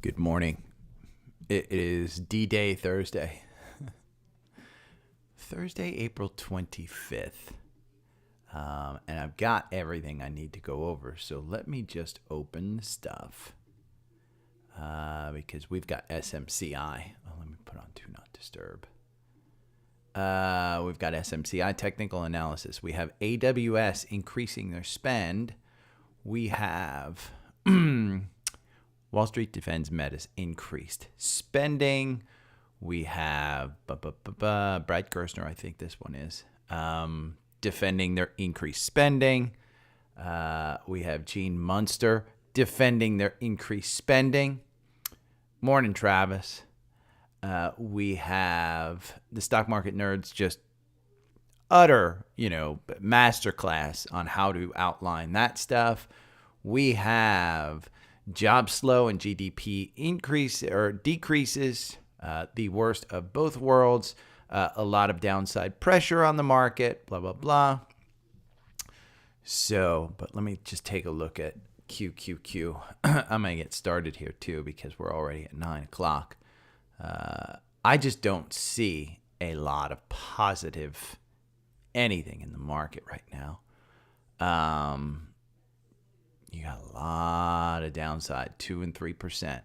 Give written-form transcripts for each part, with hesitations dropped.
Good morning. It is D-Day Thursday. Thursday, April 25th. And I've got everything I need to go over. So let me just open the stuff. Because we've got SMCI. Oh, let me put on Do Not Disturb. We've got SMCI technical analysis. We have AWS increasing their spend. We have Wall Street defends Meta's increased spending. We have Brad Gerstner, I think this one is, defending their increased spending. We have Gene Munster defending their increased spending. Morning, Travis. We have the stock market nerds just utter, masterclass on how to outline that stuff. We have job slow and GDP increase or decreases, the worst of both worlds, a lot of downside pressure on the market, blah, blah, blah. So, but let me just take a look at QQQ. I'm going to get started here too because we're already at 9 o'clock. I just don't see a lot of positive anything in the market right now. You got a lot of downside, 2 and 3%.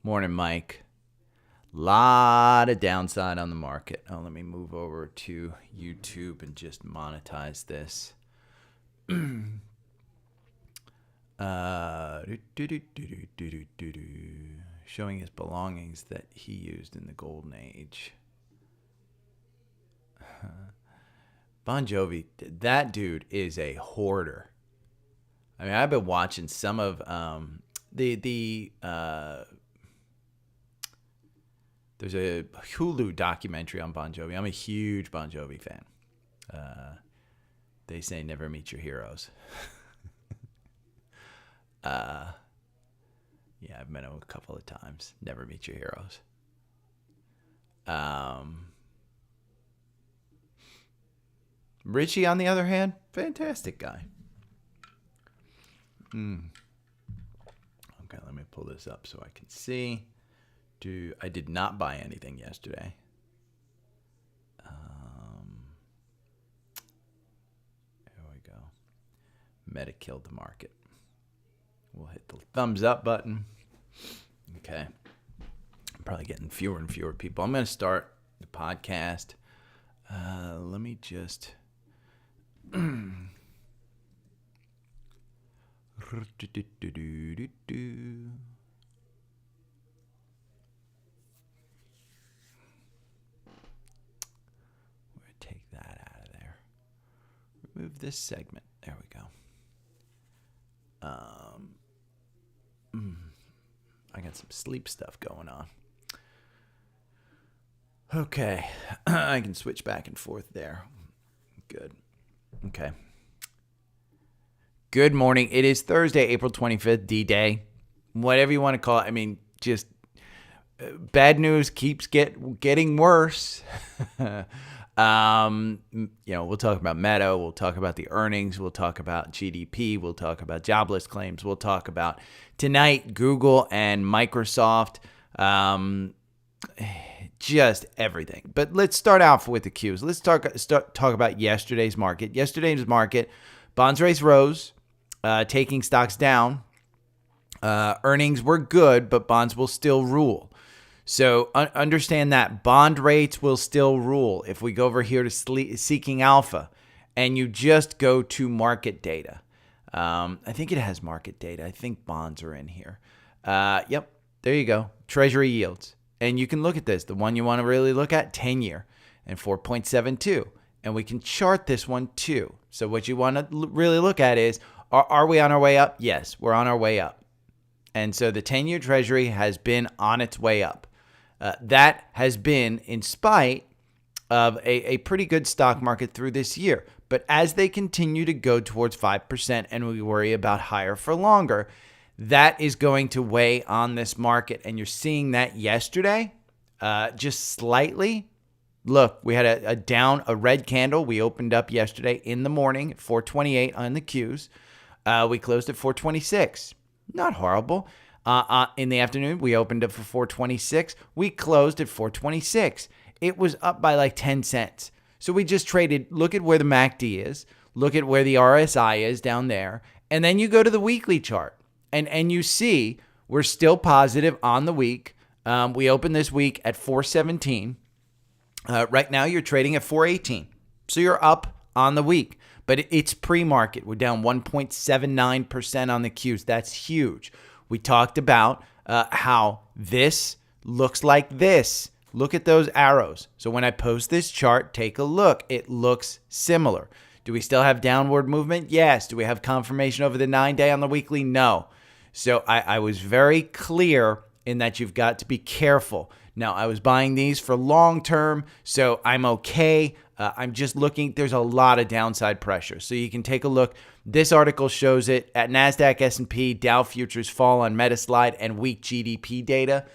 Morning, Mike. Lot of downside on the market. Oh, let me move over to YouTube and just monetize this. Showing his belongings that he used in the golden age. Bon Jovi, that dude is a hoarder. I mean, I've been watching some of there's a Hulu documentary on Bon Jovi. I'm a huge Bon Jovi fan. They say never meet your heroes. Yeah, I've met him a couple of times. Never meet your heroes. Richie, on the other hand, fantastic guy. Okay, let me pull this up so I can see. I did not buy anything yesterday. There we go. Meta killed the market. We'll hit the thumbs up button. Okay. I'm probably getting fewer and fewer people. I'm going to start the podcast. Let me just... Take that out of there. Remove this segment. There we go. I got some sleep stuff going on. Okay. I can switch back and forth there. Good. Okay. Good morning. It is Thursday, April 25th, D-Day. Whatever you want to call it. I mean, just bad news keeps getting worse. We'll talk about Meta. We'll talk about the earnings. We'll talk about GDP. We'll talk about jobless claims. We'll talk about tonight Google and Microsoft. Just everything. But let's start off with the Qs. Let's talk about yesterday's market. Yesterday's market, bonds rates rose, taking stocks down. Earnings were good, but bonds will still rule. So understand that bond rates will still rule. If we go over here to Seeking Alpha and you just go to market data, I think it has market data. I think bonds are in here. Yep, there you go. Treasury yields. And you can look at this. The one you want to really look at, 10-year and 4.72. And we can chart this one too. So what you want to really look at is, are we on our way up? Yes, we're on our way up. And so the 10-year Treasury has been on its way up. That has been in spite of a pretty good stock market through this year. But as they continue to go towards 5% and we worry about higher for longer, that is going to weigh on this market. And you're seeing that yesterday, just slightly. Look, we had a red candle. We opened up yesterday in the morning at 428 on the Qs. We closed at 426. Not horrible. In the afternoon, we opened up for 426. We closed at 426. It was up by like 10 cents. So we just traded. Look at where the MACD is. Look at where the RSI is down there. And then you go to the weekly chart. And you see we're still positive on the week. We opened this week at 417. Right now, you're trading at 418. So you're up on the week. But it's pre-market. We're down 1.79% on the Qs. That's huge. We talked about how this looks like this. Look at those arrows. So when I post this chart, take a look. It looks similar. Do we still have downward movement? Yes. Do we have confirmation over the 9-day on the weekly? No. So I was very clear in that you've got to be careful. Now, I was buying these for long term, so I'm okay. I'm just looking. There's a lot of downside pressure. So you can take a look. This article shows it at NASDAQ, S&P, Dow futures fall on Metaslide and weak GDP data.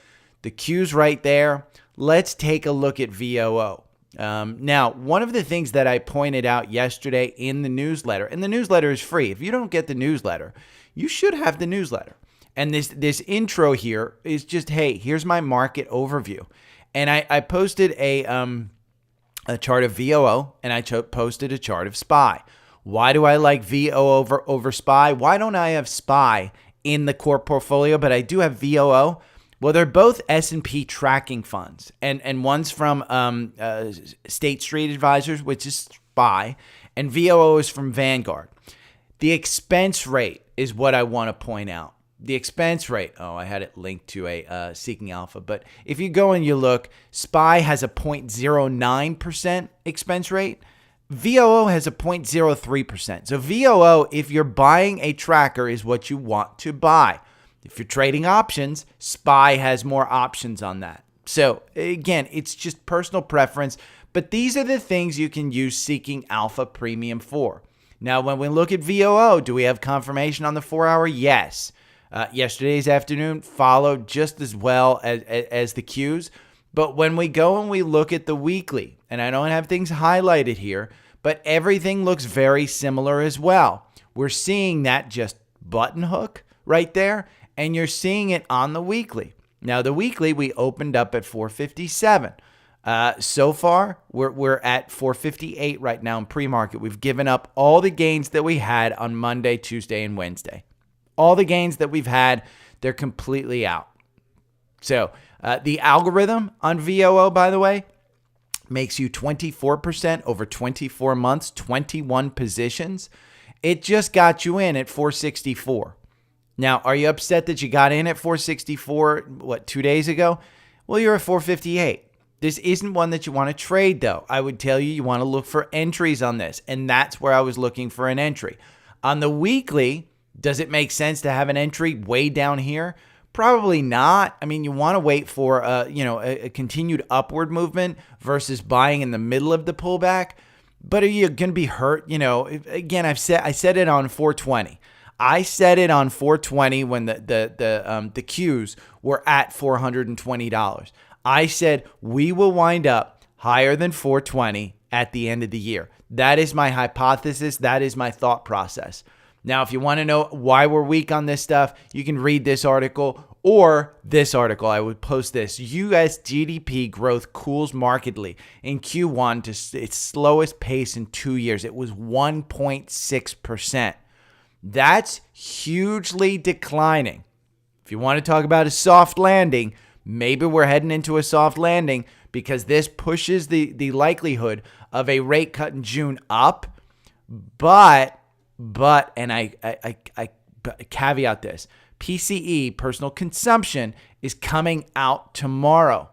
The Q's right there. Let's take a look at VOO. Now, one of the things that I pointed out yesterday in the newsletter, and the newsletter is free. If you don't get the newsletter, you should have the newsletter. And this intro here is just, hey, here's my market overview. And I posted a chart of VOO, and I posted a chart of SPY. Why do I like VOO over SPY? Why don't I have SPY in the core portfolio, but I do have VOO? Well, they're both S&P tracking funds, and one's from State Street Advisors, which is SPY, and VOO is from Vanguard. The expense rate is what I want to point out. The expense rate, I had it linked to a Seeking Alpha, but if you go and you look, SPY has a 0.09% expense rate. VOO has a 0.03%. So VOO, if you're buying a tracker, is what you want to buy. If you're trading options, SPY has more options on that. So again, it's just personal preference, but these are the things you can use Seeking Alpha Premium for. Now, when we look at VOO, do we have confirmation on the 4-hour? Yes. Yesterday's afternoon followed just as well as the Qs. But when we go and we look at the weekly, and I don't have things highlighted here, but everything looks very similar as well. We're seeing that just button hook right there, and you're seeing it on the weekly. Now, the weekly, we opened up at 457. So far, we're at 458 right now in pre-market. We've given up all the gains that we had on Monday, Tuesday, and Wednesday. All the gains that we've had, they're completely out. So the algorithm on VOO, by the way, makes you 24% over 24 months, 21 positions. It just got you in at 464. Now, are you upset that you got in at 464, 2 days ago? Well, you're at 458. This isn't one that you want to trade, though. I would tell you want to look for entries on this, and that's where I was looking for an entry. On the weekly, does it make sense to have an entry way down here? Probably not. I mean, you want to wait for a continued upward movement versus buying in the middle of the pullback. But are you going to be hurt? Again, I said it on 420. I said it on 420 when the Qs were at $420. I said we will wind up higher than 420 at the end of the year. That is my hypothesis. That is my thought process. Now, if you want to know why we're weak on this stuff, you can read this article or this article. I would post this. U.S. GDP growth cools markedly in Q1 to its slowest pace in 2 years. It was 1.6%. That's hugely declining. If you want to talk about a soft landing, maybe we're heading into a soft landing because this pushes the likelihood of a rate cut in June up. But I caveat this, PCE, personal consumption, is coming out tomorrow.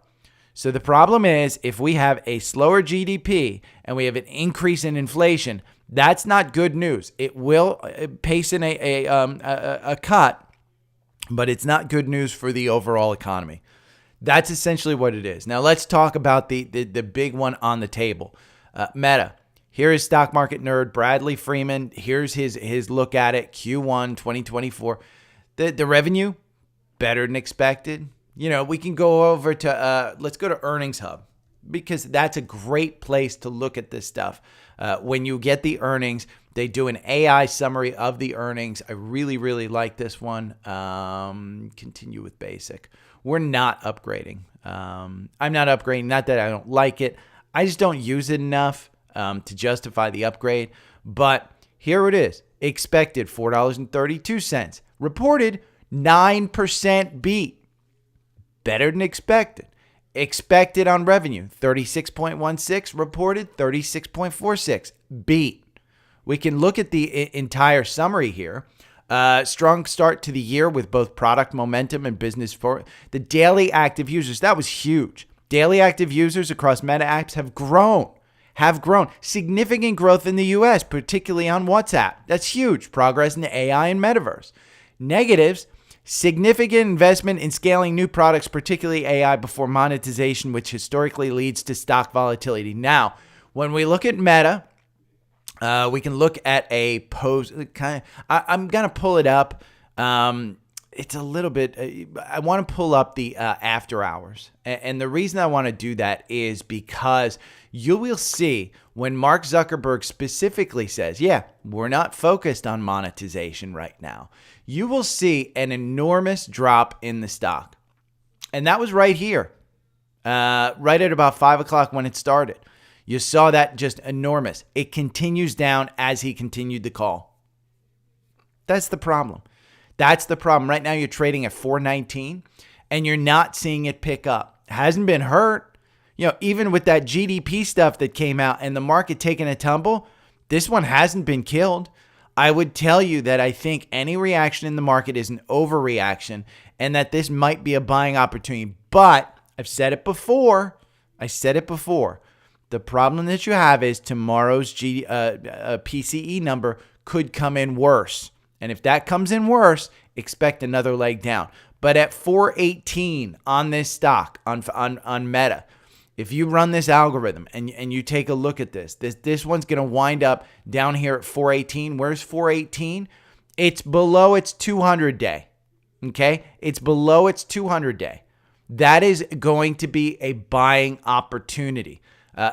So the problem is if we have a slower GDP and we have an increase in inflation, that's not good news. It will pace in a cut, but it's not good news for the overall economy. That's essentially what it is. Now let's talk about the big one on the table, Meta. Here is stock market nerd Bradley Freeman. Here's his look at it, Q1 2024. The revenue, better than expected. We can go over to, let's go to Earnings Hub because that's a great place to look at this stuff. When you get the earnings, They do an AI summary of the earnings. I really, really like this one. Continue with basic. We're not upgrading. I'm not upgrading. Not that I don't like it. I just don't use it enough to justify the upgrade. But here it is. Expected $4.32. Reported 9% beat. Better than expected. Expected on revenue 36.16. Reported 36.46. Beat. We can look at the entire summary here. Strong start to the year with both product momentum and business for the daily active users. That was huge. Daily active users across Meta apps have grown. Significant growth in the US, particularly on WhatsApp. That's huge. Progress in the AI and metaverse. Negatives, significant investment in scaling new products, particularly AI, before monetization, which historically leads to stock volatility. Now, when we look at Meta, we can look at a post. I'm going to pull it up. It's a little bit. I want to pull up the after hours. And the reason I want to do that is because you will see when Mark Zuckerberg specifically says, yeah, we're not focused on monetization right now. You will see an enormous drop in the stock. And that was right here, right at about 5 o'clock when it started. You saw that just enormous. It continues down as he continued the call. That's the problem. Right now you're trading at 419 and you're not seeing it pick up. It hasn't been hurt. Even with that GDP stuff that came out and the market taking a tumble, this one hasn't been killed. I would tell you that I think any reaction in the market is an overreaction and that this might be a buying opportunity. But I've said it before. The problem that you have is tomorrow's PCE number could come in worse. And if that comes in worse, expect another leg down. But at 418 on this stock, on Meta, if you run this algorithm and you take a look at this one's going to wind up down here at 418. Where's 418? It's below its 200-day. Okay? It's below its 200-day. That is going to be a buying opportunity.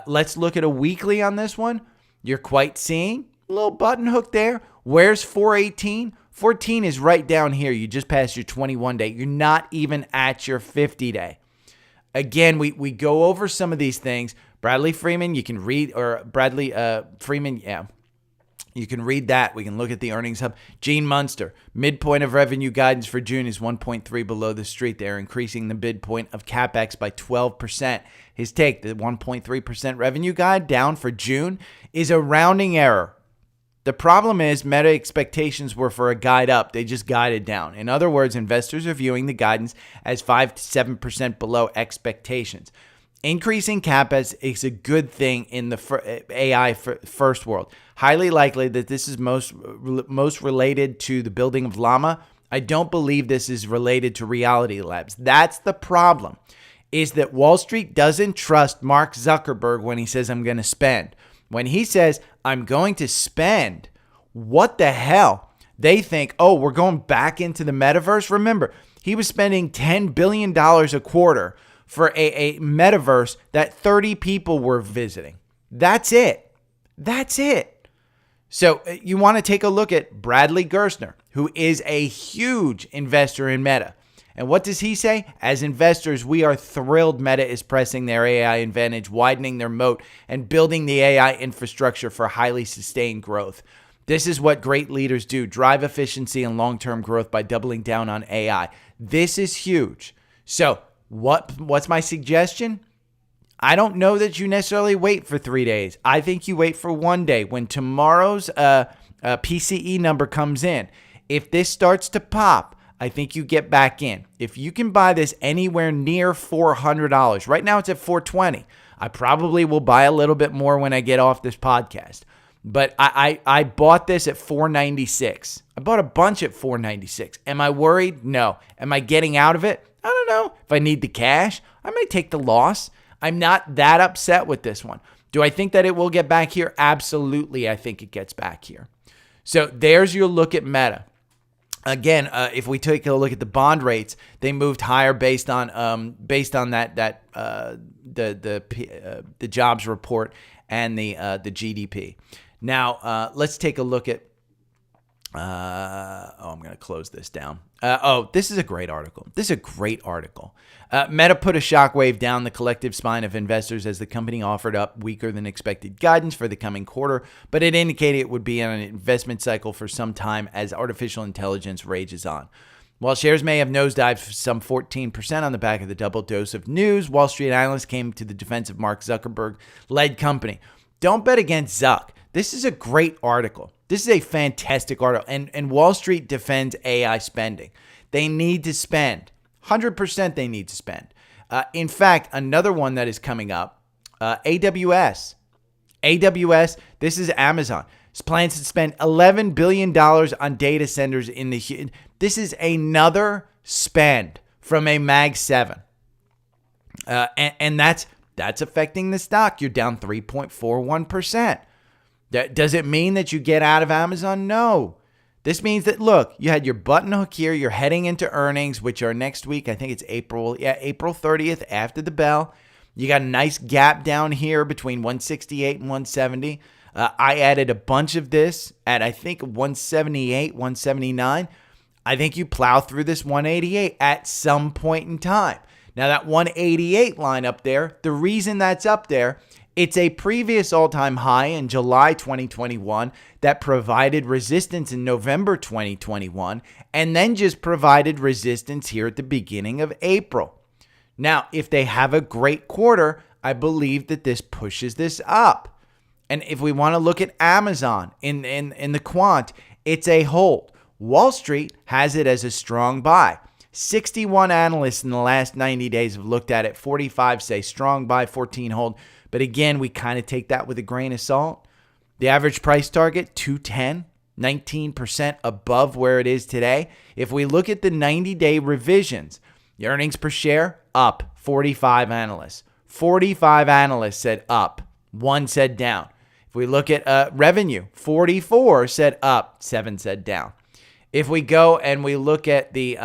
Let's look at a weekly on this one. You're quite seeing a little button hook there. Where's 418? 14 is right down here. You just passed your 21-day. You're not even at your 50-day. Again, we go over some of these things. Bradley Freeman, you can read, or Bradley Freeman, yeah. You can read that. We can look at the earnings hub. Gene Munster, midpoint of revenue guidance for June is 1.3 below the street. They're increasing the midpoint of CapEx by 12%. His take, the 1.3% revenue guide down for June is a rounding error. The problem is Meta expectations were for a guide up. They just guided down. In other words, investors are viewing the guidance as 5 to 7% below expectations. Increasing CapEx is a good thing in the AI first world. Highly likely that this is most related to the building of Llama. I don't believe this is related to Reality Labs. That's the problem, is that Wall Street doesn't trust Mark Zuckerberg when he says, I'm going to spend. When he says, I'm going to spend, what the hell? They think, oh, we're going back into the metaverse. Remember, he was spending $10 billion a quarter for a metaverse that 30 people were visiting. That's it. So you want to take a look at Bradley Gerstner, who is a huge investor in Meta. And what does he say? As investors, we are thrilled Meta is pressing their AI advantage, widening their moat, and building the AI infrastructure for highly sustained growth. This is what great leaders do, drive efficiency and long-term growth by doubling down on AI. This is huge. So what's my suggestion? I don't know that you necessarily wait for 3 days. I think you wait for 1 day. When tomorrow's PCE number comes in, if this starts to pop, I think you get back in. If you can buy this anywhere near $400, right now it's at $420. I probably will buy a little bit more when I get off this podcast. But I bought this at $496. I bought a bunch at $496. Am I worried? No. Am I getting out of it? I don't know. If I need the cash, I might take the loss. I'm not that upset with this one. Do I think that it will get back here? Absolutely, I think it gets back here. So there's your look at Meta. Again, if we take a look at the bond rates, they moved higher based on the jobs report and the GDP. Now, let's take a look at I'm going to close this down. This is a great article. Meta put a shockwave down the collective spine of investors as the company offered up weaker than expected guidance for the coming quarter, but it indicated it would be on an investment cycle for some time as artificial intelligence rages on. While shares may have nosedived some 14% on the back of the double dose of news, Wall Street analysts came to the defense of Mark Zuckerberg-led company. Don't bet against Zuck. This is a great article. This is a fantastic article. And Wall Street defends AI spending. They need to spend. 100% they need to spend. In fact, another one that is coming up, AWS. AWS, this is Amazon. Plans to spend $11 billion on data centers in the... This is another spend from a Mag 7. And that's affecting the stock. You're down 3.41%. Does it mean that you get out of Amazon? No. This means that, look, you had your button hook here. You're heading into earnings, which are next week. I think it's April 30th after the bell. You got a nice gap down here between 168 and 170. I added a bunch of this at, I think, 178, 179. I think you plow through this 188 at some point in time. Now, that 188 line up there, the reason that's up there, it's a previous all-time high in July 2021 that provided resistance in November 2021 and then just provided resistance here at the beginning of April. Now, if they have a great quarter, I believe that this pushes this up. And if we want to look at Amazon in the quant, it's a hold. Wall Street has it as a strong buy. 61 analysts in the last 90 days have looked at it. 45 say strong buy, 14 hold. But again, we kind of take that with a grain of salt. The average price target, 210, 19% above where it is today. If we look at the 90-day revisions, the earnings per share, up, 45 analysts. 45 analysts said up, 1 said down. If we look at revenue, 44 said up, 7 said down. If we go and we look at the,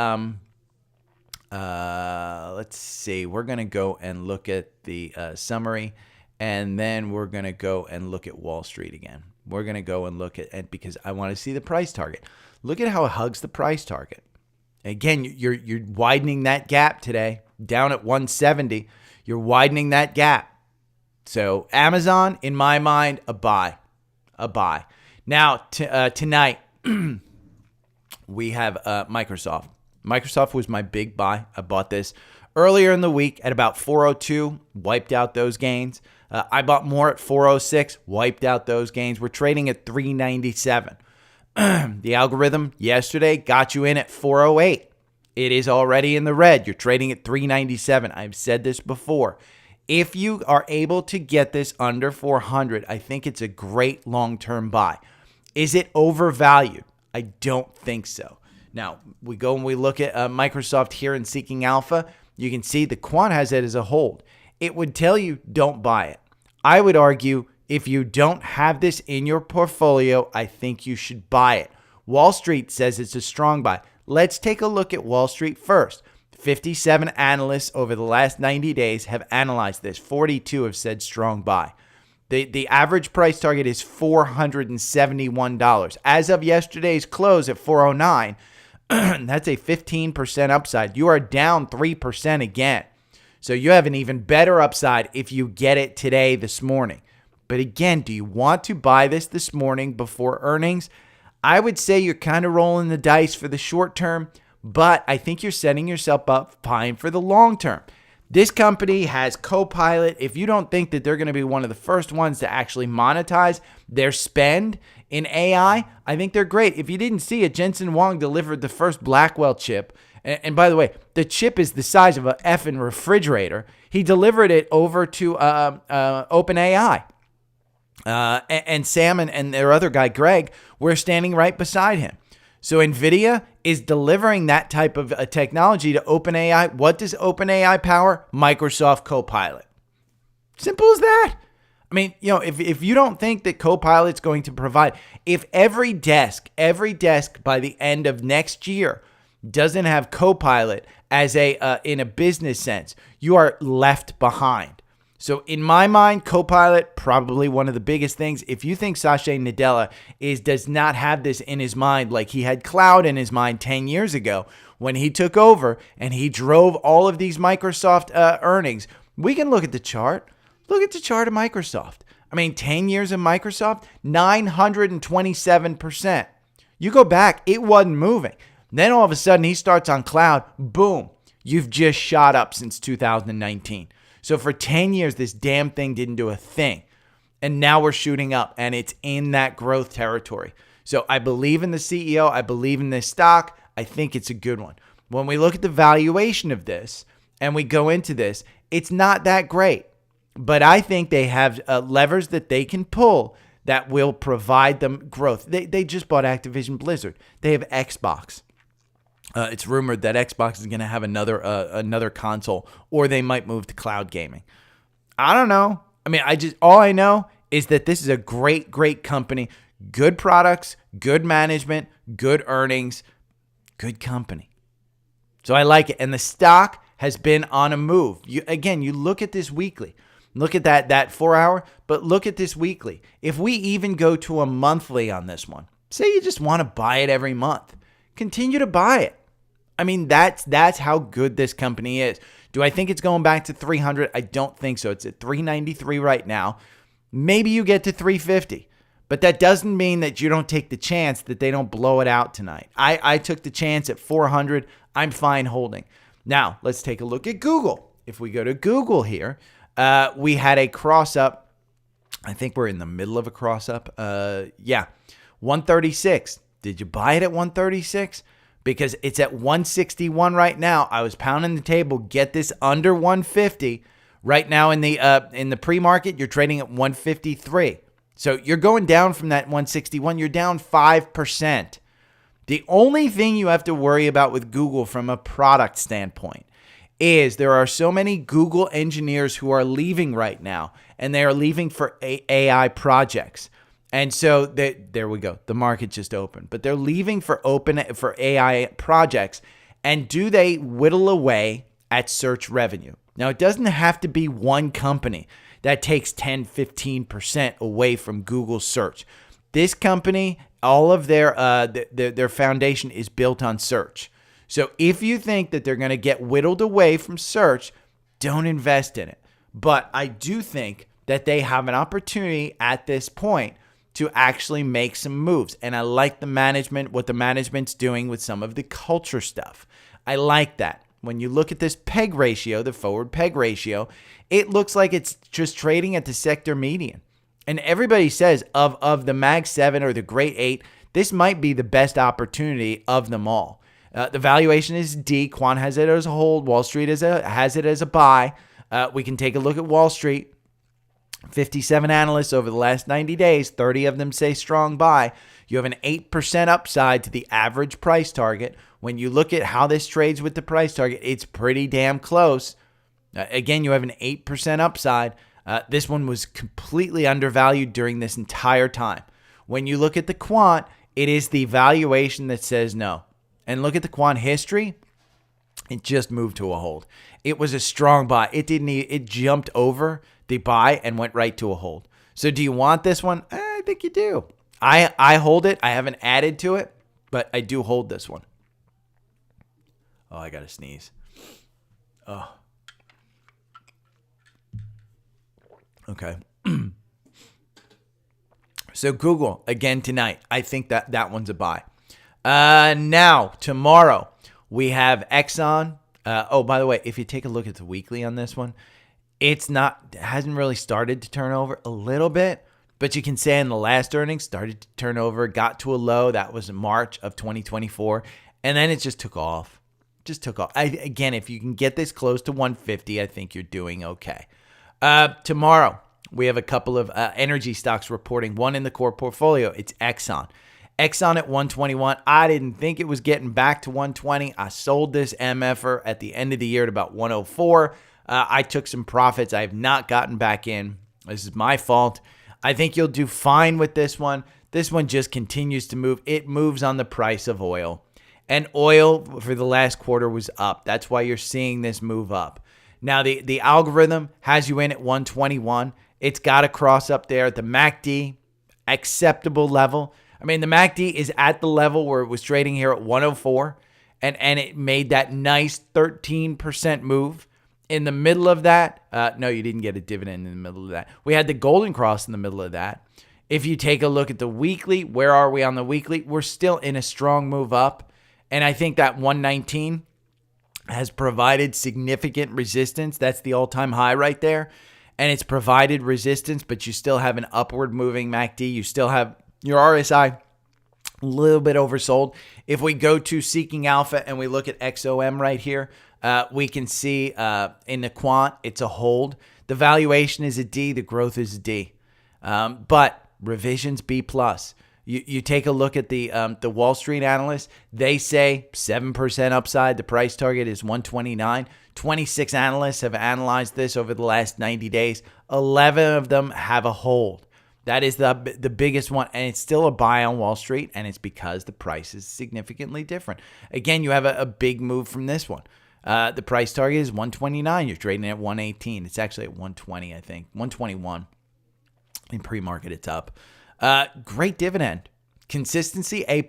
let's see, we're going to go and look at the summary. And then we're going to go and look at Wall Street again. We're going to go and look at it because I want to see the price target. Look at how it hugs the price target. Again, you're widening that gap today, down at 170. You're widening that gap. So Amazon, in my mind, a buy. Now, tonight, we have Microsoft. Microsoft was my big buy. I bought this earlier in the week at about 402, wiped out those gains. I bought more at 406, wiped out those gains. We're trading at 397. The algorithm yesterday got you in at 408. It is already in the red. You're trading at 397. I've said this before. If you are able to get this under 400, I think it's a great long-term buy. Is it overvalued? I don't think so. Now, we go and we look at Microsoft here in Seeking Alpha. You can see the quant has it as a hold. It would tell you don't buy it. I would argue if you don't have this in your portfolio, I think you should buy it. Wall Street says it's a strong buy. Let's take a look at Wall Street first. 57 analysts over the last 90 days have analyzed this. 42 have said strong buy. The average price target is $471. As of yesterday's close at 409, that's a 15% upside. You are down 3% again. So you have an even better upside if you get it today, this morning. But again, do you want to buy this morning before earnings? I would say you're kind of rolling the dice for the short term, but I think you're setting yourself up fine for the long term. This company has Copilot. If you don't think that they're going to be one of the first ones to actually monetize their spend in AI, I think they're great. If you didn't see it, Jensen Huang delivered the first Blackwell chip. And by the way, the chip is the size of an effing refrigerator. He delivered it over to OpenAI. And Sam and their other guy, Greg, were standing right beside him. So NVIDIA is delivering that type of technology to OpenAI. What does OpenAI power? Microsoft Copilot. Simple as that. I mean, if you don't think that Copilot's going to provide, if every desk by the end of next year doesn't have Copilot as in a business sense, you are left behind. So in my mind, Copilot, probably one of the biggest things. If you think Satya Nadella does not have this in his mind like he had cloud in his mind 10 years ago when he took over and he drove all of these Microsoft earnings, we can look at the chart. Look at the chart of Microsoft. I mean, 10 years of Microsoft, 927%. You go back, it wasn't moving. Then all of a sudden he starts on cloud, boom, you've just shot up since 2019. So for 10 years, this damn thing didn't do a thing. And now we're shooting up and it's in that growth territory. So I believe in the CEO. I believe in this stock. I think it's a good one. When we look at the valuation of this and we go into this, it's not that great. But I think they have levers that they can pull that will provide them growth. They just bought Activision Blizzard. They have Xbox. It's rumored that Xbox is going to have another console, or they might move to cloud gaming. I don't know. I mean, all I know is that this is a great, great company, good products, good management, good earnings, good company. So I like it. And the stock has been on a move. You look at this weekly. Look at that 4 hour, but look at this weekly. If we even go to a monthly on this one, say you just want to buy it every month, continue to buy it. I mean, that's how good this company is. Do I think it's going back to 300? I don't think so. It's at 393 right now. Maybe you get to 350, but that doesn't mean that you don't take the chance that they don't blow it out tonight. I took the chance at 400. I'm fine holding. Now, let's take a look at Google. If we go to Google here, we had a cross up. I think we're in the middle of a cross up. 136. Did you buy it at 136? Because it's at 161 right now. I was pounding the table. Get this under 150. Right now in the pre-market, you're trading at 153. So you're going down from that 161. You're down 5%. The only thing you have to worry about with Google from a product standpoint is there are so many Google engineers who are leaving right now, and they are leaving for AI projects. And so there we go. The market just opened, but they're leaving for AI projects. And do they whittle away at search revenue? Now, it doesn't have to be one company that takes 10, 15% away from Google search. This company, all of their foundation is built on search. So if you think that they're going to get whittled away from search, don't invest in it. But I do think that they have an opportunity at this point to actually make some moves. And I like the management, what the management's doing with some of the culture stuff. I like that. When you look at this PEG ratio, the forward PEG ratio, it looks like it's just trading at the sector median. And everybody says of the Mag 7 or the Great 8, this might be the best opportunity of them all. The valuation is D. Quant has it as a hold. Wall Street has it as a buy. We can take a look at Wall Street. 57 analysts over the last 90 days, 30 of them say strong buy. You have an 8% upside to the average price target. When you look at how this trades with the price target, it's pretty damn close. Again, you have an 8% upside. This one was completely undervalued during this entire time. When you look at the quant, it is the valuation that says no. And look at the quant history. It just moved to a hold. It was a strong buy. It jumped over the buy and went right to a hold. So do you want this one? I think you do. I hold it. I haven't added to it, but I do hold this one. Oh, I got to sneeze. Oh. Okay. So Google, again tonight. I think that one's a buy. Now, tomorrow, we have Exxon. By the way, if you take a look at the weekly on this one, it hasn't really started to turn over a little bit, but you can say in the last earnings started to turn over, got to a low. That was in March of 2024, and then it just took off. Again, if you can get this close to 150, I think you're doing okay. Tomorrow, we have a couple of energy stocks reporting. One in the core portfolio, it's Exxon. Exxon at 121. I didn't think it was getting back to 120. I sold this MFer at the end of the year at about 104. I took some profits. I have not gotten back in. This is my fault. I think you'll do fine with this one. This one just continues to move. It moves on the price of oil. And oil for the last quarter was up. That's why you're seeing this move up. Now, the algorithm has you in at 121. It's got to cross up there at the MACD, acceptable level. I mean, the MACD is at the level where it was trading here at 104, and it made that nice 13% move. In the middle of that, no, you didn't get a dividend in the middle of that. We had the golden cross in the middle of that. If you take a look at the weekly, where are we on the weekly? We're still in a strong move up. And I think that 119 has provided significant resistance. That's the all-time high right there. And it's provided resistance, but you still have an upward moving MACD. You still have your RSI a little bit oversold. If we go to Seeking Alpha and we look at XOM right here, we can see in the quant, it's a hold. The valuation is a D. The growth is a D. But revisions B+. You take a look at the Wall Street analysts. They say 7% upside. The price target is 129. 26 analysts have analyzed this over the last 90 days. 11 of them have a hold. That is the biggest one, and it's still a buy on Wall Street, and it's because the price is significantly different. Again, you have a big move from this one. The price target is 129. You're trading at 118. It's actually at 120, I think. 121. In pre-market, it's up. Great dividend. Consistency, A+.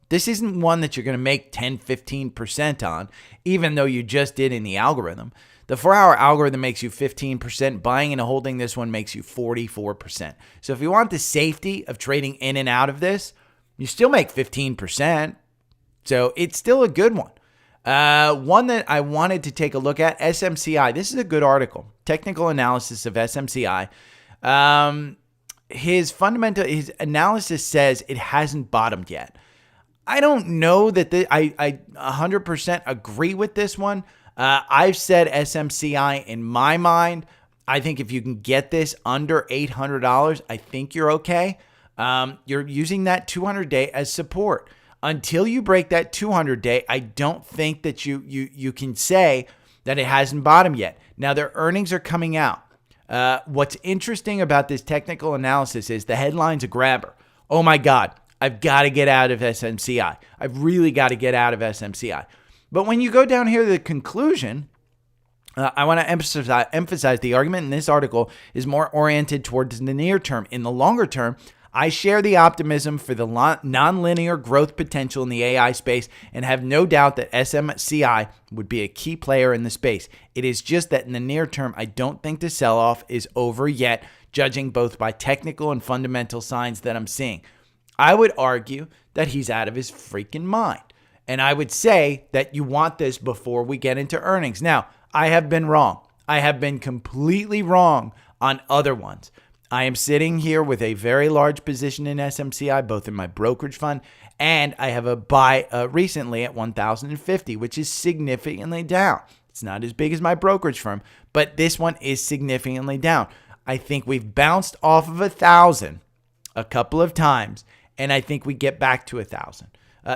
This isn't one that you're going to make 10, 15% on, even though you just did in the algorithm. The 4-hour algorithm makes you 15%. Buying and holding this one makes you 44%. So if you want the safety of trading in and out of this, you still make 15%. So it's still a good one. One that I wanted to take a look at, SMCI. This is a good article. Technical analysis of SMCI. His analysis says it hasn't bottomed yet. I don't know that I 100% agree with this one. I've said SMCI in my mind. I think if you can get this under $800, I think you're okay. You're using that 200-day as support. Until you break that 200-day, I don't think that you can say that it hasn't bottomed yet. Now, their earnings are coming out. What's interesting about this technical analysis is the headline's a grabber. Oh my God, I've got to get out of SMCI. I've really got to get out of SMCI. But when you go down here to the conclusion, I want to emphasize the argument in this article is more oriented towards the near term. In the longer term, I share the optimism for the nonlinear growth potential in the AI space and have no doubt that SMCI would be a key player in the space. It is just that in the near term, I don't think the sell-off is over yet, judging both by technical and fundamental signs that I'm seeing. I would argue that he's out of his freaking mind. And I would say that you want this before we get into earnings. Now, I have been wrong. I have been completely wrong on other ones. I am sitting here with a very large position in SMCI, both in my brokerage fund, and I have a buy recently at 1,050, which is significantly down. It's not as big as my brokerage firm, but this one is significantly down. I think we've bounced off of 1,000 a couple of times, and I think we get back to 1,000.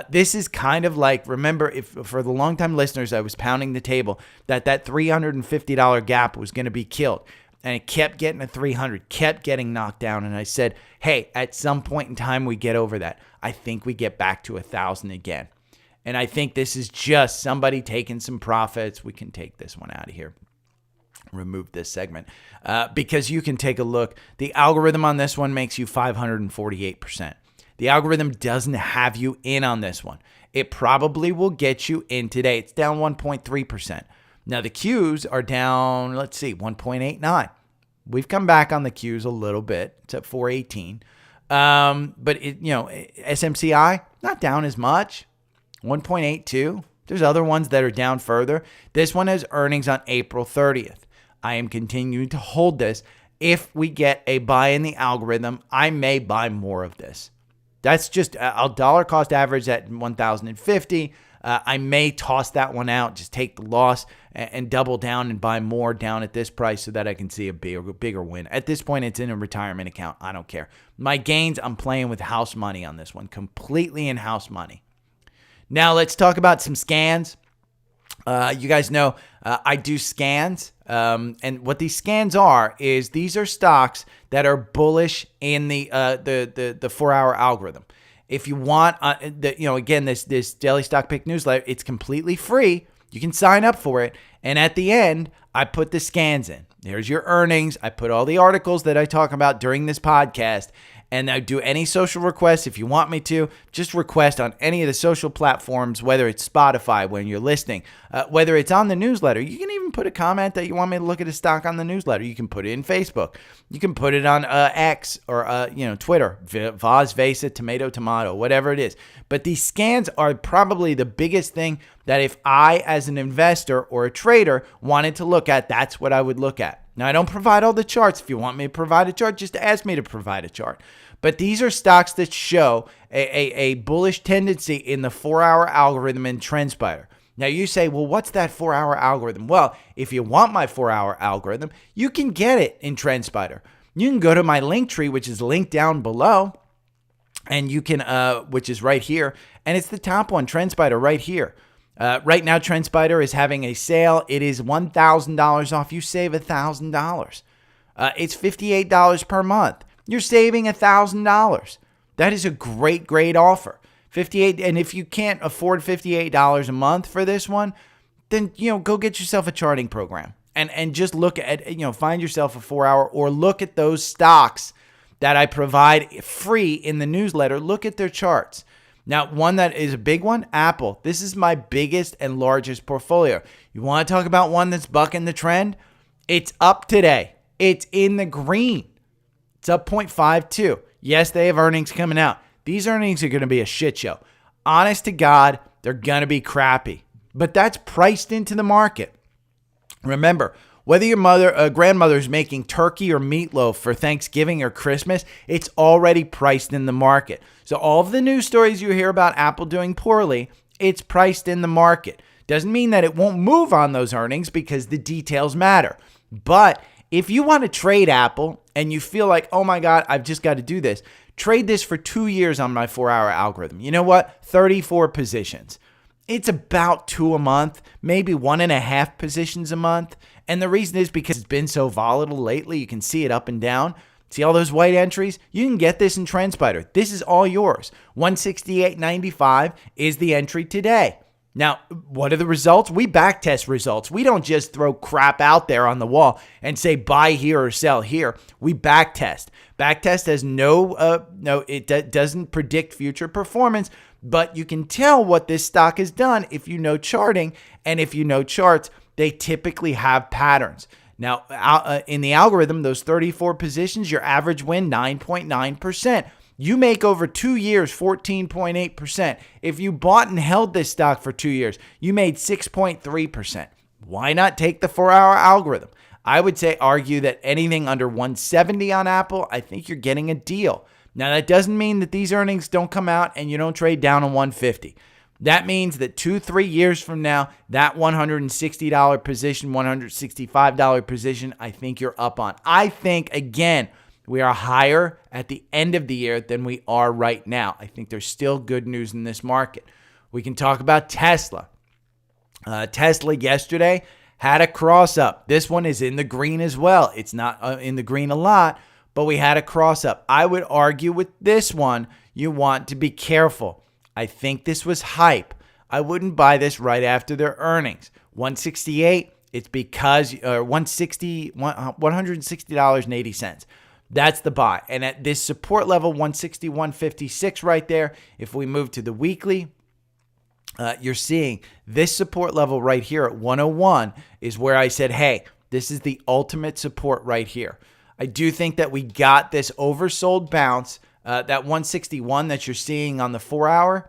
This is kind of like, remember, if for the longtime listeners, I was pounding the table that $350 gap was going to be killed. And it kept getting to 300, kept getting knocked down. And I said, hey, at some point in time, we get over that. I think we get back to 1,000 again. And I think this is just somebody taking some profits. We can take this one out of here. Remove this segment. Because you can take a look. The algorithm on this one makes you 548%. The algorithm doesn't have you in on this one. It probably will get you in today. It's down 1.3%. Now, the Qs are down, let's see, 1.89. We've come back on the Qs a little bit. It's at 418. But, SMCI, not down as much, 1.82. There's other ones that are down further. This one has earnings on April 30th. I am continuing to hold this. If we get a buy in the algorithm, I may buy more of this. That's just a dollar cost average at 1,050. I may toss that one out, just take the loss and double down and buy more down at this price so that I can see a bigger win. At this point, it's in a retirement account. I don't care. My gains, I'm playing with house money on this one, completely in house money. Now, let's talk about some scans. You guys know I do scans. And what these scans are is these are stocks that are bullish in the 4-hour algorithm. If you want, again, this daily stock pick newsletter, it's completely free. You can sign up for it. And at the end, I put the scans in. There's your earnings. I put all the articles that I talk about during this podcast. And I do any social requests if you want me to. Just request on any of the social platforms, whether it's Spotify when you're listening, whether it's on the newsletter. You can even put a comment that you want me to look at a stock on the newsletter. You can put it in Facebook. You can put it on X or Twitter, Vaz, Vesa, Tomato, whatever it is. But these scans are probably the biggest thing that if I, as an investor or a trader, wanted to look at, that's what I would look at. Now, I don't provide all the charts. If you want me to provide a chart, just ask me to provide a chart. But these are stocks that show a bullish tendency in the 4-hour algorithm in TrendSpider. Now, you say, well, what's that 4-hour algorithm? Well, if you want my 4-hour algorithm, you can get it in TrendSpider. You can go to my link tree, which is linked down below, and you can, which is right here. And it's the top one, TrendSpider, right here. Right now, TrendSpider is having a sale. It is $1,000 off. You save $1,000. It's $58 per month. You're saving $1,000. That is a great, great offer. $58, and if you can't afford $58 a month for this one, then go get yourself a charting program and just look at find yourself a 4-hour or look at those stocks that I provide free in the newsletter. Look at their charts. Now, one that is a big one, Apple. This is my biggest and largest portfolio. You want to talk about one that's bucking the trend? It's up today. It's in the green. It's up 0.52. Yes, they have earnings coming out. These earnings are going to be a shit show. Honest to God, they're going to be crappy. But that's priced into the market. Remember, whether your grandmother is making turkey or meatloaf for Thanksgiving or Christmas, it's already priced in the market. So all of the news stories you hear about Apple doing poorly, it's priced in the market. Doesn't mean that it won't move on those earnings because the details matter. But if you want to trade Apple and you feel like, oh my God, I've just got to do this, trade this for 2 years on my 4-hour algorithm. You know what? 34 positions. It's about 2 a month, maybe 1.5 positions a month. And the reason is because it's been so volatile lately. You can see it up and down. See all those white entries? You can get this in TrendSpider. This is all yours. 168.95 is the entry today. Now, what are the results? We backtest results. We don't just throw crap out there on the wall and say buy here or sell here. We backtest. Backtest has it doesn't predict future performance, but you can tell what this stock has done if you know charting, and if you know charts, they typically have patterns. Now, in the algorithm, those 34 positions, your average win 9.9%. You make over 2 years 14.8%. If you bought and held this stock for 2 years, you made 6.3%. Why not take the 4-hour algorithm? I would argue that anything under 170 on Apple, I think you're getting a deal. Now, that doesn't mean that these earnings don't come out and you don't trade down on 150. That means that 2-3 years from now, that $160 position, $165 position, I think you're up on. I think, again, we are higher at the end of the year than we are right now. I think there's still good news in this market. We can talk about Tesla. Tesla yesterday had a cross up. This one is in the green as well. It's not in the green a lot, but we had a cross up. I would argue with this one, you want to be careful. I think this was hype. I wouldn't buy this right after their earnings. 168, it's because $160.80. That's the buy. And at this support level, 160, 156 right there, if we move to the weekly, you're seeing this support level right here at 101 is where I said, hey, this is the ultimate support right here. I do think that we got this oversold bounce, that 161 that you're seeing on the 4-hour.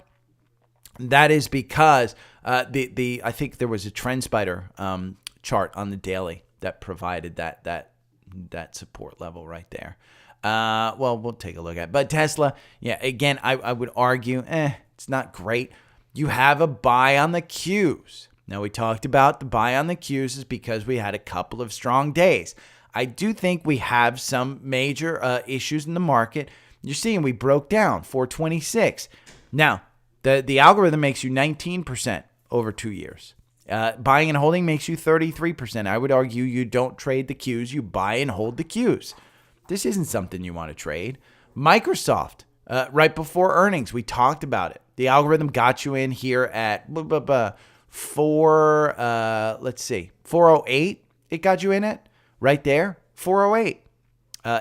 That is because I think there was a TrendSpider chart on the daily that provided that support level right there. Well, we'll take a look at it. But Tesla, yeah, again, I would argue, it's not great. You have a buy on the Qs. Now, we talked about the buy on the Qs is because we had a couple of strong days. I do think we have some major issues in the market. You're seeing we broke down 426. Now, the algorithm makes you 19% over 2 years. Buying and holding makes you 33%. I would argue you don't trade the Qs. You buy and hold the Qs. This isn't something you want to trade. Microsoft, right before earnings, we talked about it. The algorithm got you in here at let's see, 408. It got you in it right there. 408.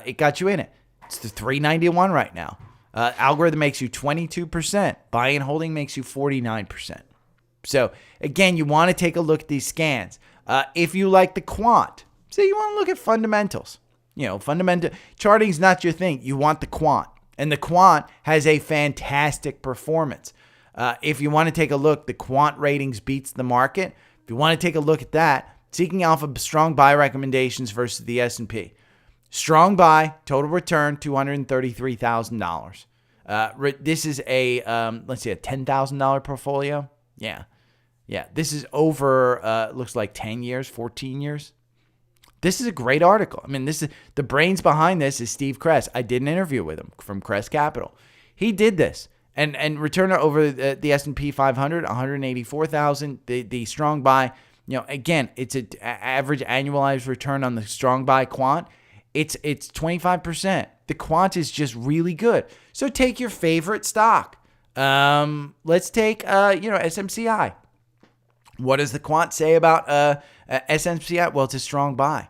It got you in it. It's the 391 right now. Algorithm makes you 22%. Buy and holding makes you 49%. So again, you want to take a look at these scans. If you like the quant, say you want to look at fundamentals. Fundamental charting is not your thing. You want the quant, and the quant has a fantastic performance. If you want to take a look, the quant ratings beats the market. If you want to take a look at that, Seeking Alpha strong buy recommendations versus the S&P. Strong buy, total return $233,000. This is a let's see, a $10,000 portfolio. Yeah. This is over looks like 10 years, 14 years. This is a great article. I mean, this is the brains behind this is Steve Kress. I did an interview with him from Kress Capital. He did this and return over the S&P 500, 184,000. The strong buy. Again, it's an average annualized return on the strong buy quant. It's 25%. The quant is just really good. So take your favorite stock. Let's take SMCI. What does the quant say about SMCI? Well, it's a strong buy.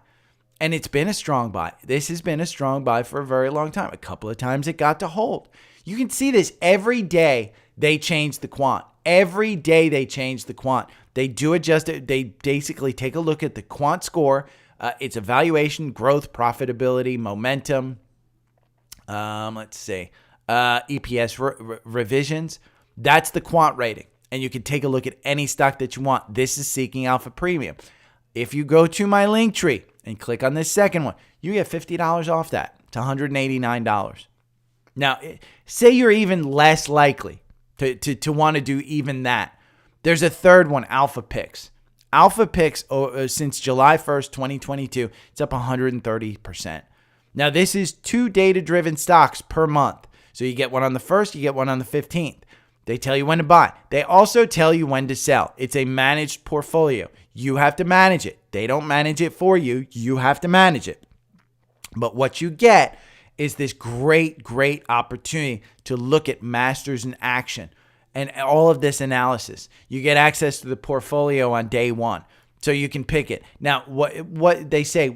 And it's been a strong buy. This has been a strong buy for a very long time. A couple of times it got to hold. You can see this every day they change the quant. Every day they change the quant. They do adjust it. They basically take a look at the quant score. It's evaluation, growth, profitability, momentum. Let's see. EPS revisions. That's the quant rating. And you can take a look at any stock that you want. This is Seeking Alpha Premium. If you go to my link tree and click on this second one, you get $50 off that. It's $189. Now, say you're even less likely to want to do even that. There's a third one, Alpha Picks. Alpha Picks, since July 1st, 2022, it's up 130%. Now, this is 2 data-driven stocks per month. So you get one on the 1st, you get one on the 15th. They tell you when to buy. They also tell you when to sell. It's a managed portfolio. You have to manage it. They don't manage it for you. You have to manage it. But what you get is this great opportunity to look at masters in action and all of this analysis. You get access to the portfolio on day one. So you can pick it. Now, what they say,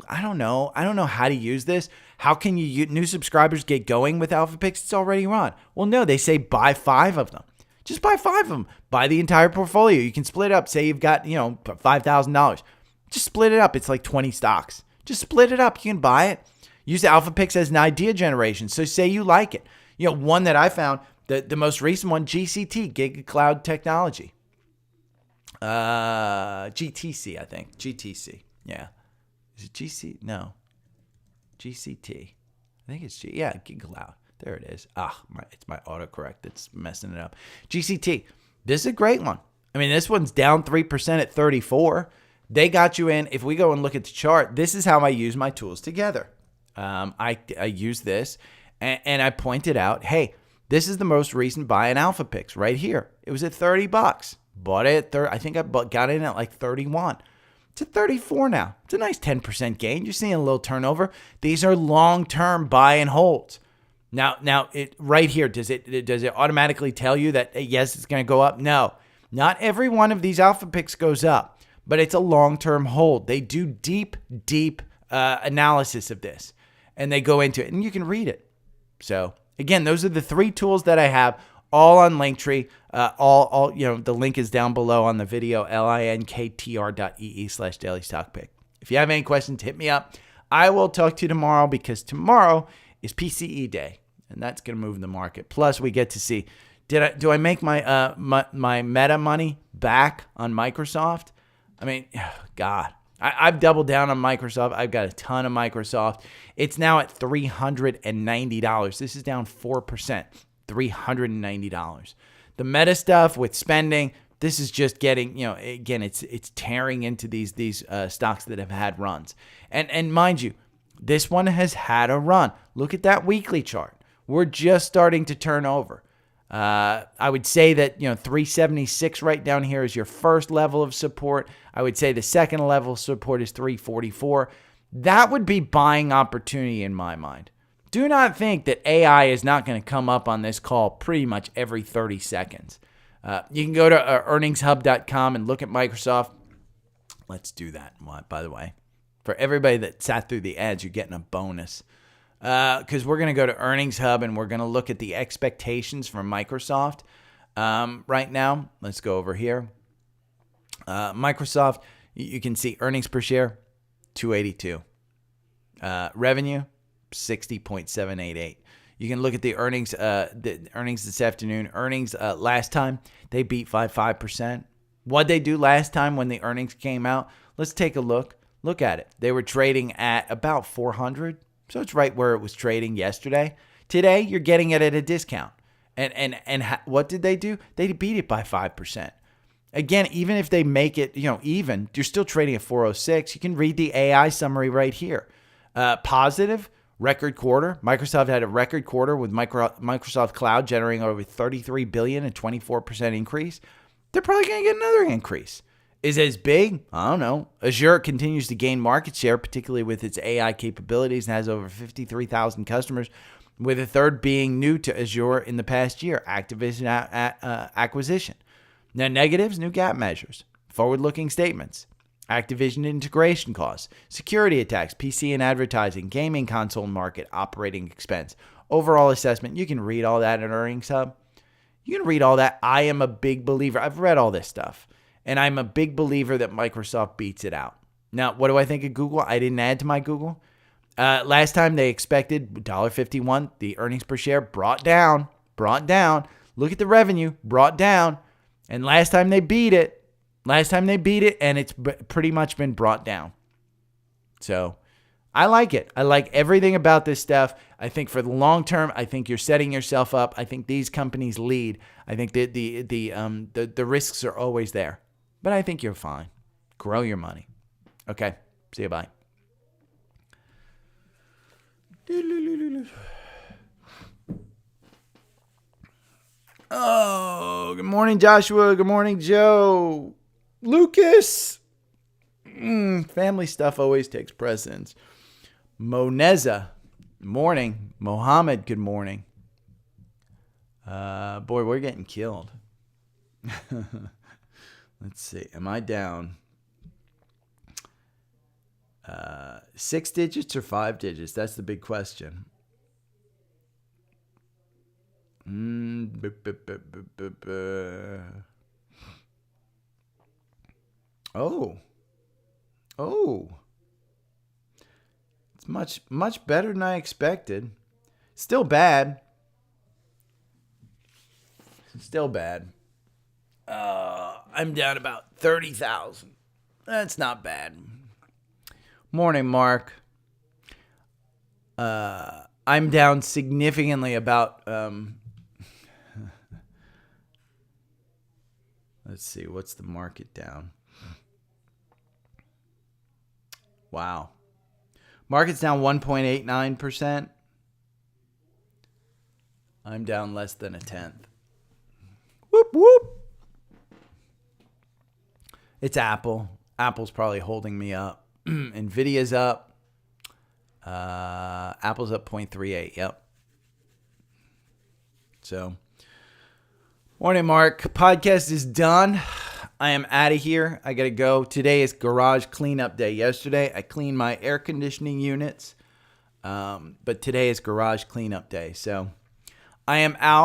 I don't know how to use this. How can new subscribers get going with Alpha Picks? It's already run. Well, no, they say buy 5 of them. Just buy 5 of them. Buy the entire portfolio. You can split it up. Say you've got, $5,000. Just split it up. It's like 20 stocks. Just split it up. You can buy it. Use the Alpha Picks as an idea generation. So say you like it. One that I found, the most recent one, GCT, Giga Cloud Technology. GTC, I think. GTC. Yeah. Is it GC? No. GCT. I think it's Giga Cloud. There it is. It's my autocorrect that's messing it up. GCT. This is a great one. I mean, this one's down 3% at 34. They got you in. If we go and look at the chart, this is how I use my tools together. I use this and I pointed out, hey, this is the most recent buy in Alpha Picks right here. It was at $30. Bought it at I think I got in at like 31. It's at 34 now. It's a nice 10% gain. You're seeing a little turnover. These are long-term buy and holds. Now it right here, does it automatically tell you that yes, it's going to go up? No. Not every one of these Alpha Picks goes up, but it's a long-term hold. They do deep analysis of this, and they go into it, and you can read it. So again, those are the 3 tools that I have, all on Linktree. The link is down below on the video, linktr.ee/dailystockpick. If you have any questions, hit me up. I will talk to you tomorrow because tomorrow is PCE day, and that's going to move the market. Plus, we get to see, do I make my my Meta money back on Microsoft? I mean, God, I've doubled down on Microsoft. I've got a ton of Microsoft. It's now at $390. This is down 4%. $390. The Meta stuff with spending, this is just getting, again, it's tearing into these stocks that have had runs. And mind you, this one has had a run. Look at that weekly chart. We're just starting to turn over. I would say that, 376 right down here is your first level of support. I would say the second level of support is 344. That would be buying opportunity in my mind. Do not think that AI is not going to come up on this call pretty much every 30 seconds. You can go to earningshub.com and look at Microsoft. Let's do that, by the way. For everybody that sat through the ads, you're getting a bonus. Because we're going to go to Earnings Hub and we're going to look at the expectations for Microsoft right now. Let's go over here. Microsoft, you can see earnings per share, 282. Revenue, 60.788. You can look at the earnings this afternoon. Earnings last time, they beat 5%. What'd they do last time when the earnings came out? Let's take a look. Look at it. They were trading at about 400. So it's right where it was trading yesterday. Today, you're getting it at a discount. And what did they do? They beat it by 5%. Again, even if they make it, even, you're still trading at 406. You can read the AI summary right here. Positive, record quarter. Microsoft had a record quarter with Microsoft Cloud generating over $33 billion, a 24% increase. They're probably going to get another increase. Is it as big? I don't know. Azure continues to gain market share, particularly with its AI capabilities, and has over 53,000 customers, with a third being new to Azure in the past year, Activision acquisition. Now, negatives, new GAAP measures, forward-looking statements, Activision integration costs, security attacks, PC and advertising, gaming console market, operating expense, overall assessment. You can read all that at Earnings Hub. You can read all that. I am a big believer. I've read all this stuff. And I'm a big believer that Microsoft beats it out. Now, what do I think of Google? I didn't add to my Google. Last time they expected $1.51. The earnings per share brought down. Look at the revenue, brought down. And last time they beat it, and it's pretty much been brought down. So I like it. I like everything about this stuff. I think for the long term, I think you're setting yourself up. I think these companies lead. I think that the risks are always there. But I think you're fine. Grow your money. Okay. See you. Bye. Oh, good morning, Joshua. Good morning, Joe. Lucas. Family stuff always takes precedence. Moneza. Morning. Mohammed. Good morning. Boy, we're getting killed. Let's see. Am I down 6 digits or 5 digits? That's the big question. Oh. It's much better than I expected. Still bad. I'm down about 30,000. That's not bad. Morning, Mark. I'm down significantly about, let's see, what's the market down? Wow. Market's down 1.89%. I'm down less than a tenth. Whoop, whoop. It's Apple. Apple's probably holding me up. Nvidia's up. Apple's up 0.38. Yep. So, morning, Mark. Podcast is done. I am out of here. I got to go. Today is garage cleanup day. Yesterday, I cleaned my air conditioning units. But today is garage cleanup day. So, I am out.